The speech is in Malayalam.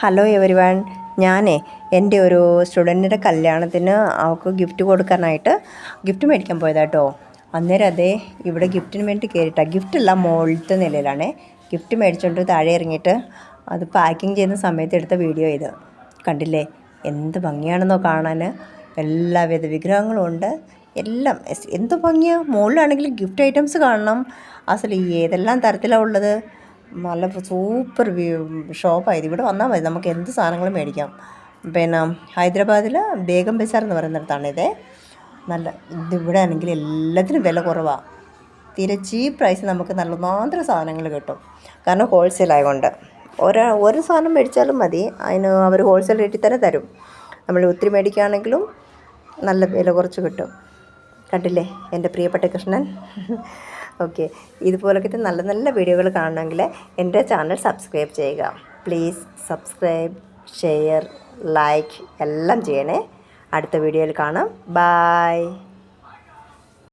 Hello every one. ഞാനേ എൻ്റെ ഒരു സ്റ്റുഡൻറ്റിൻ്റെ കല്യാണത്തിന് അവൾക്ക് ഗിഫ്റ്റ് കൊടുക്കാനായിട്ട് ഗിഫ്റ്റ് മേടിക്കാൻ പോയതാട്ടോ. അന്നേരം അതേ ഇവിടെ ഗിഫ്റ്റിന് വേണ്ടി കയറിയിട്ടാണ്. ഗിഫ്റ്റെല്ലാം മുകളിലത്തെ നിലയിലാണേ. ഗിഫ്റ്റ് മേടിച്ചുകൊണ്ട് താഴെ ഇറങ്ങിയിട്ട് അത് പാക്കിങ് ചെയ്യുന്ന സമയത്ത് എടുത്ത വീഡിയോ ഇത് കണ്ടില്ലേ? എന്ത് ഭംഗിയാണെന്നോ കാണാൻ. എല്ലാവിധ വിഗ്രഹങ്ങളും ഉണ്ട്. എല്ലാം എന്ത് ഭംഗിയാണ്. മുകളിലാണെങ്കിൽ ഗിഫ്റ്റ് ഐറ്റംസ് കാണണം. അസలు ഏതെല്ലാം തരത്തിലാണ് ഉള്ളത്. നല്ല സൂപ്പർ ഷോപ്പായത്. ഇവിടെ വന്നാൽ മതി, നമുക്ക് എന്ത് സാധനങ്ങളും മേടിക്കാം. പിന്നെ ഹൈദരാബാദിൽ ബേഗം ബസാർ എന്ന് പറയുന്നിടത്താണ് ഇതേ. നല്ല ഇതിവിടെ ആണെങ്കിൽ എല്ലാത്തിനും വില കുറവാണ്. തീരെ ചീപ്പ് പ്രൈസ് നമുക്ക് നല്ല മാത്രം സാധനങ്ങൾ കിട്ടും. കാരണം ഹോൾസെയിൽ ആയതുകൊണ്ട് ഒരു സാധനം മേടിച്ചാലും മതി, അതിന് അവർ ഹോൾസെയിൽ റേറ്റിൽ തന്നെ തരും. നമ്മൾ ഒത്തിരി മേടിക്കുകയാണെങ്കിലും നല്ല വില കുറച്ച് കിട്ടും. കണ്ടില്ലേ എൻ്റെ പ്രിയപ്പെട്ട കൃഷ്ണൻ. ഓക്കെ, ഇതുപോലൊക്കെ നല്ല നല്ല വീഡിയോകൾ കാണണമെങ്കിൽ എൻ്റെ ചാനൽ സബ്സ്ക്രൈബ് ചെയ്യുക. പ്ലീസ് സബ്സ്ക്രൈബ്, ഷെയർ, ലൈക്ക് എല്ലാം ചെയ്യണേ. അടുത്ത വീഡിയോയിൽ കാണാം. ബൈ.